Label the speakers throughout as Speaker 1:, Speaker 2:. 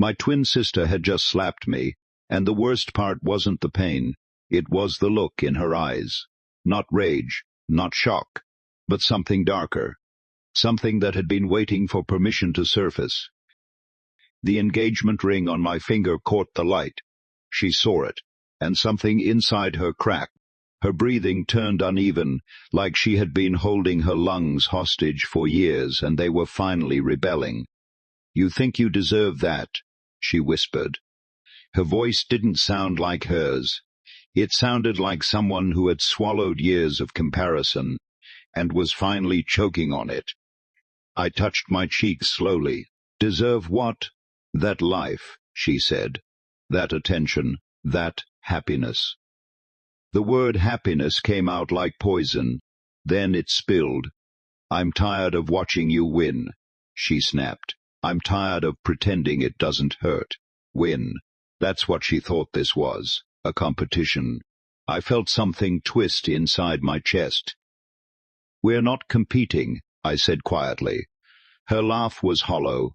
Speaker 1: My twin sister had just slapped me, and the worst part wasn't the pain. It was the look in her eyes. Not rage, not shock, but something darker. Something that had been waiting for permission to surface. The engagement ring on my finger caught the light. She saw it, and something inside her cracked. Her breathing turned uneven, like she had been holding her lungs hostage for years, and they were finally rebelling. "You think you deserve that," she whispered. Her voice didn't sound like hers. It sounded like someone who had swallowed years of comparison, and was finally choking on it. I touched my cheek slowly. "Deserve what?" "That life," she said. "That attention, that happiness." The word happiness came out like poison. Then it spilled. "I'm tired of watching you win," she snapped. "I'm tired of pretending it doesn't hurt. Win." That's what she thought this was, a competition. I felt something twist inside my chest. "We're not competing," I said quietly. Her laugh was hollow.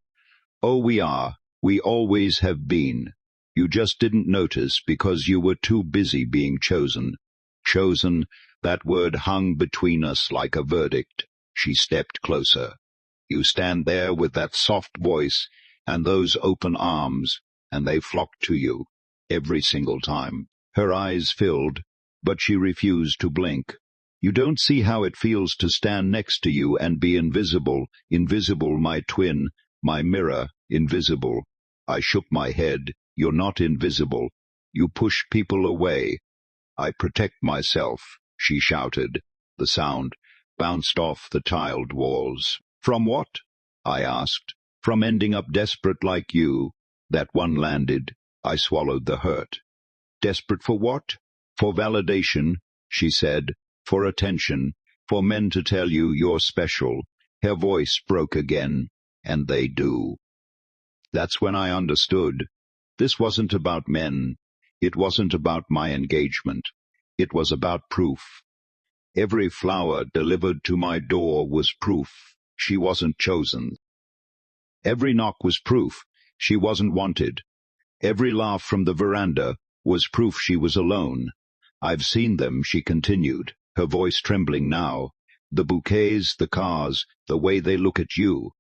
Speaker 1: "Oh, we are. We always have been. You just didn't notice because you were too busy being chosen." Chosen, that word hung between us like a verdict. She stepped closer. "You stand there with that soft voice and those open arms, and they flock to you, every single time." Her eyes filled, but she refused to blink. "You don't see how it feels to stand next to you and be invisible, invisible, my twin, my mirror, invisible." I shook my head. "You're not invisible. You push people away." "I protect myself," she shouted. The sound bounced off the tiled walls. "From what?" I asked. "From ending up desperate like you." That one landed. I swallowed the hurt. "Desperate for what?" "For validation," she said. "For attention. For men to tell you you're special." Her voice broke again. "And they do." That's when I understood. This wasn't about men. It wasn't about my engagement. It was about proof. Every flower delivered to my door was proof she wasn't chosen. Every knock was proof she wasn't wanted. Every laugh from the veranda was proof she was alone. "I've seen them," she continued, her voice trembling now. "The bouquets, the cars, the way they look at you."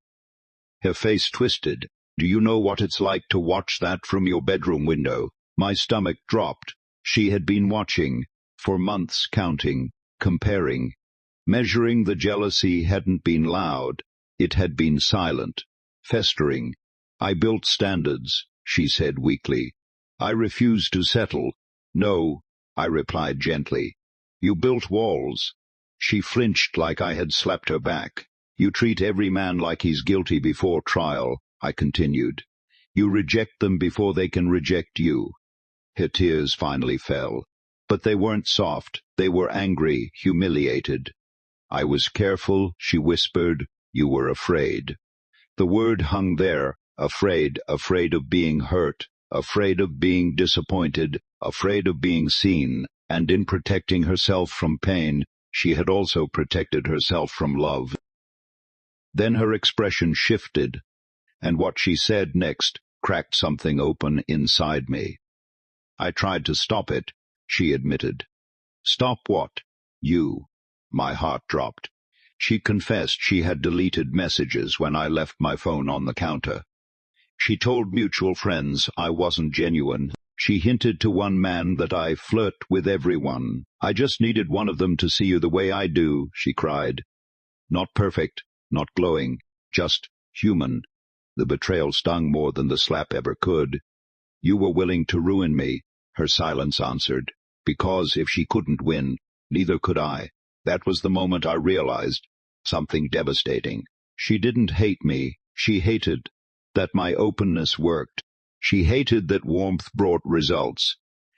Speaker 1: Her face twisted. "Do you know what it's like to watch that from your bedroom window?" My stomach dropped. She had been watching, for months, counting, comparing. Measuring the jealousy hadn't been loud. It had been silent, festering. "I built standards," she said weakly. "I refused to settle." "No," I replied gently. "You built walls." She flinched like I had slapped her back. "You treat every man like he's guilty before trial," I continued. "You reject them before they can reject you." Her tears finally fell. But they weren't soft. They were angry, humiliated. "I was careful," she whispered. "You were afraid." The word hung there. Afraid, afraid of being hurt, afraid of being disappointed, afraid of being seen, and in protecting herself from pain, she had also protected herself from love. Then her expression shifted, and what she said next cracked something open inside me. "I tried to stop it," she admitted. "Stop what?" "You." My heart dropped. She confessed she had deleted messages when I left my phone on the counter. She told mutual friends I wasn't genuine. She hinted to one man that I flirt with everyone. "I just needed one of them to see you the way I do," she cried. Not perfect, not glowing, just human. The betrayal stung more than the slap ever could. "You were willing to ruin me," her silence answered, because if she couldn't win, neither could I. That was the moment I realized something devastating. She didn't hate me. She hated that my openness worked. She hated that warmth brought results.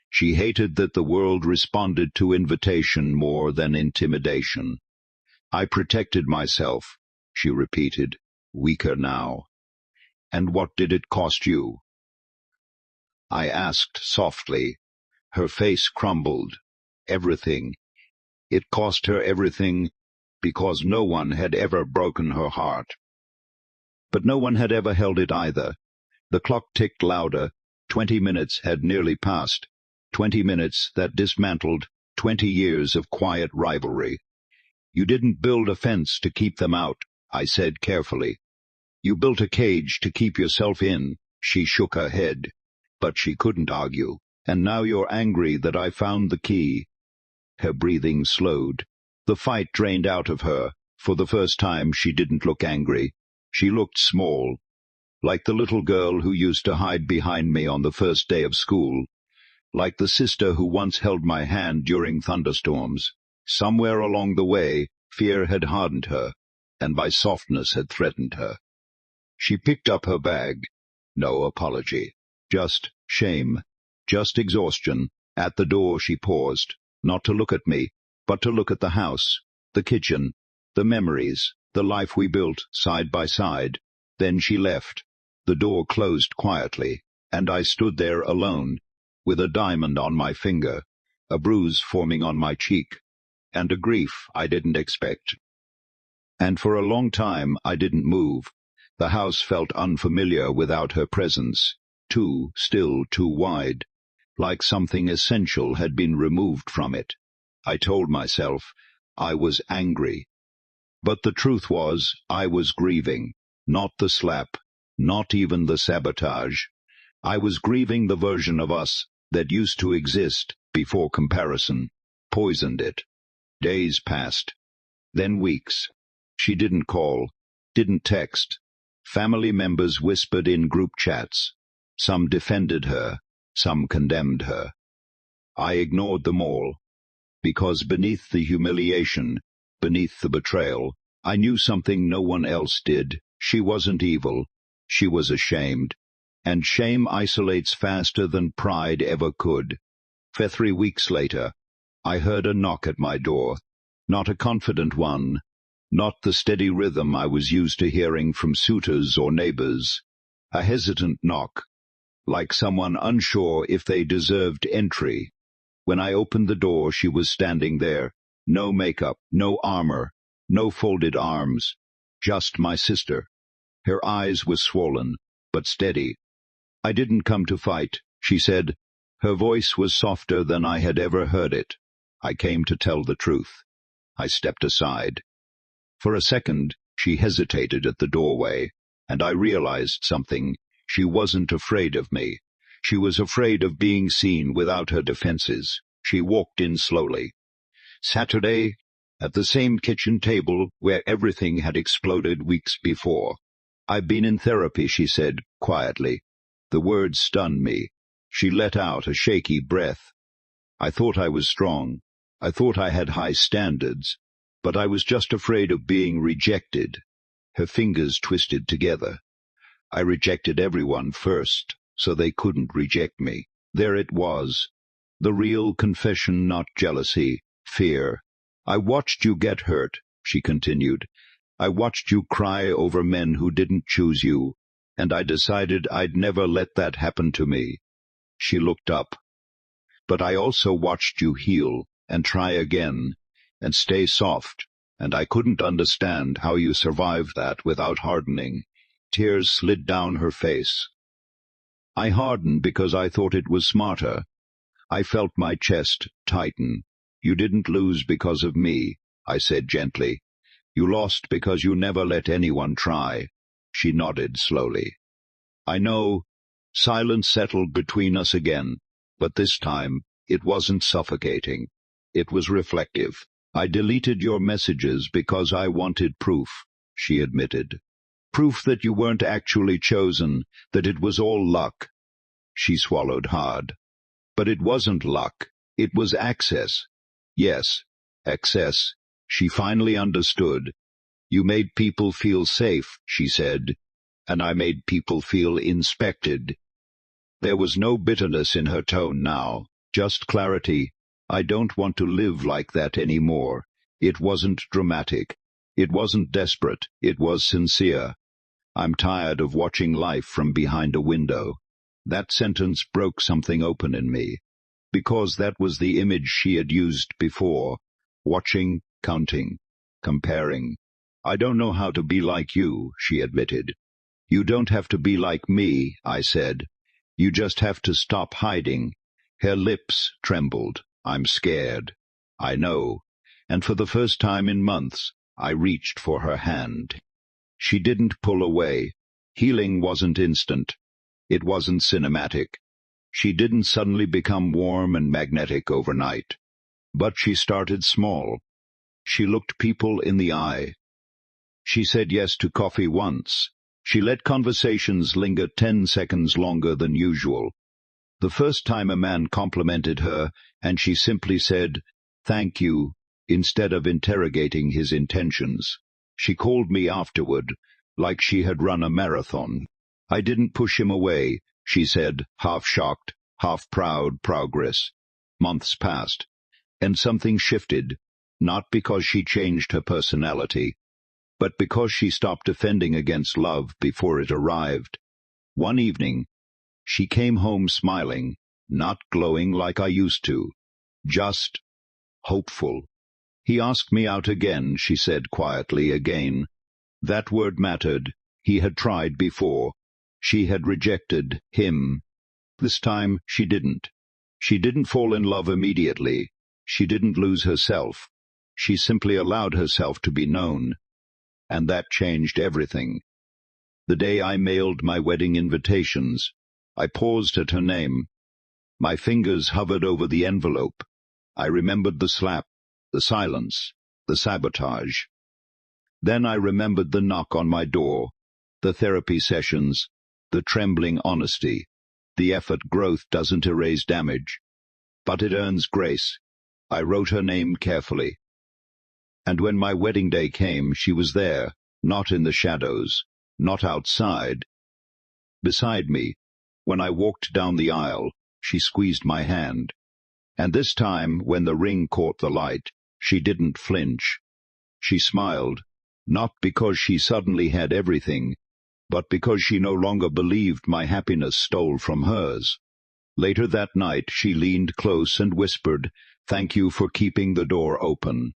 Speaker 1: She hated that the world responded to invitation more than intimidation. "I protected myself," she repeated, weaker now. "And what did it cost you?" I asked softly. Her face crumbled. "Everything." It cost her everything, because no one had ever broken her heart. But no one had ever held it either. The clock ticked louder. 20 minutes had nearly passed. 20 minutes that dismantled 20 years of quiet rivalry. You didn't build a fence to keep them out, I said carefully. You built a cage to keep yourself in. She shook her head. But she couldn't argue. And now you're angry that I found the key. Her breathing slowed. The fight drained out of her. For the first time she didn't look angry. She looked small, like the little girl who used to hide behind me on the first day of school, like the sister who once held my hand during thunderstorms. Somewhere along the way, fear had hardened her, and my softness had threatened her. She picked up her bag. No apology. Just shame. Just exhaustion. At the door she paused, not to look at me, but to look at the house, the kitchen, the memories, the life we built side by side. Then she left. The door closed quietly, and I stood there alone, with a diamond on my finger, a bruise forming on my cheek, and a grief I didn't expect. And for a long time I didn't move. The house felt unfamiliar without her presence, too wide, like something essential had been removed from it. I told myself I was angry. But the truth was, I was grieving, not the slap, not even the sabotage. I was grieving the version of us that used to exist before comparison poisoned it. Days passed, then weeks. She didn't call, didn't text. Family members whispered in group chats. Some defended her, some condemned her. I ignored them all, because beneath the humiliation, beneath the betrayal, I knew something no one else did. She wasn't evil. She was ashamed. And shame isolates faster than pride ever could. For 3 weeks later, I heard a knock at my door. Not a confident one, not the steady rhythm I was used to hearing from suitors or neighbors. A hesitant knock, like someone unsure if they deserved entry. When I opened the door, she was standing there. No makeup, no armor, no folded arms. Just my sister. Her eyes were swollen, but steady. I didn't come to fight, she said. Her voice was softer than I had ever heard it. I came to tell the truth. I stepped aside. For a second, she hesitated at the doorway, and I realized something. She wasn't afraid of me. She was afraid of being seen without her defenses. She walked in slowly. Saturday, at the same kitchen table where everything had exploded weeks before. I've been in therapy, she said, quietly. The words stunned me. She let out a shaky breath. I thought I was strong. I thought I had high standards. But I was just afraid of being rejected. Her fingers twisted together. I rejected everyone first, so they couldn't reject me. There it was. The real confession, not jealousy, fear. I watched you get hurt, she continued. I watched you cry over men who didn't choose you, and I decided I'd never let that happen to me. She looked up. But I also watched you heal, and try again, and stay soft, and I couldn't understand how you survived that without hardening. Tears slid down her face. I hardened because I thought it was smarter. I felt my chest tighten. You didn't lose because of me, I said gently. You lost because you never let anyone try. She nodded slowly. I know. Silence settled between us again, but this time it wasn't suffocating. It was reflective. I deleted your messages because I wanted proof, she admitted. Proof that you weren't actually chosen, that it was all luck. She swallowed hard. But it wasn't luck. It was access. Yes, access. She finally understood. You made people feel safe, she said, and I made people feel inspected. There was no bitterness in her tone now, just clarity. I don't want to live like that anymore. It wasn't dramatic. It wasn't desperate. It was sincere. I'm tired of watching life from behind a window. That sentence broke something open in me, because that was the image she had used before. Watching, counting, comparing. I don't know how to be like you, she admitted. "You don't have to be like me," I said. "You just have to stop hiding." Her lips trembled. "I'm scared." "I know." And for the first time in months, I reached for her hand. She didn't pull away. Healing wasn't instant. It wasn't cinematic. She didn't suddenly become warm and magnetic overnight. But she started small. She looked people in the eye. She said yes to coffee once. She let conversations linger 10 seconds longer than usual. The first time a man complimented her, and she simply said, "Thank you," instead of interrogating his intentions. She called me afterward, like she had run a marathon. "I didn't push him away," she said, half shocked, half proud progress. Months passed, and something shifted, not because she changed her personality, but because she stopped defending against love before it arrived. One evening, she came home smiling, not glowing like I used to, just hopeful. "He asked me out again," she said quietly again. That word mattered. He had tried before. She had rejected him. This time she didn't. She didn't fall in love immediately. She didn't lose herself. She simply allowed herself to be known. And that changed everything. The day I mailed my wedding invitations, I paused at her name. My fingers hovered over the envelope. I remembered the slap, the silence, the sabotage. Then I remembered the knock on my door, the therapy sessions, the trembling honesty. The effort growth doesn't erase damage, but it earns grace. I wrote her name carefully. And when my wedding day came, she was there, not in the shadows, not outside. Beside me, when I walked down the aisle, she squeezed my hand. And this time, when the ring caught the light, she didn't flinch. She smiled, not because she suddenly had everything, but because she no longer believed my happiness stole from hers. Later that night she leaned close and whispered, "Thank you for keeping the door open."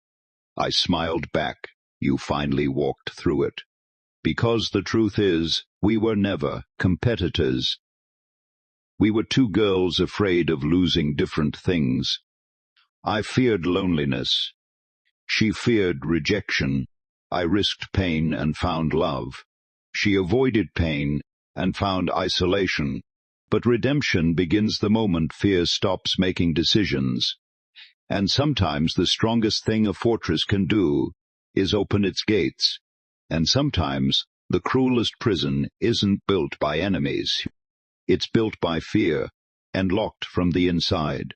Speaker 1: I smiled back. "You finally walked through it." Because the truth is, we were never competitors. We were two girls afraid of losing different things. I feared loneliness. She feared rejection. I risked pain and found love. She avoided pain and found isolation. But redemption begins the moment fear stops making decisions. And sometimes the strongest thing a fortress can do is open its gates. And sometimes the cruelest prison isn't built by enemies. It's built by fear and locked from the inside.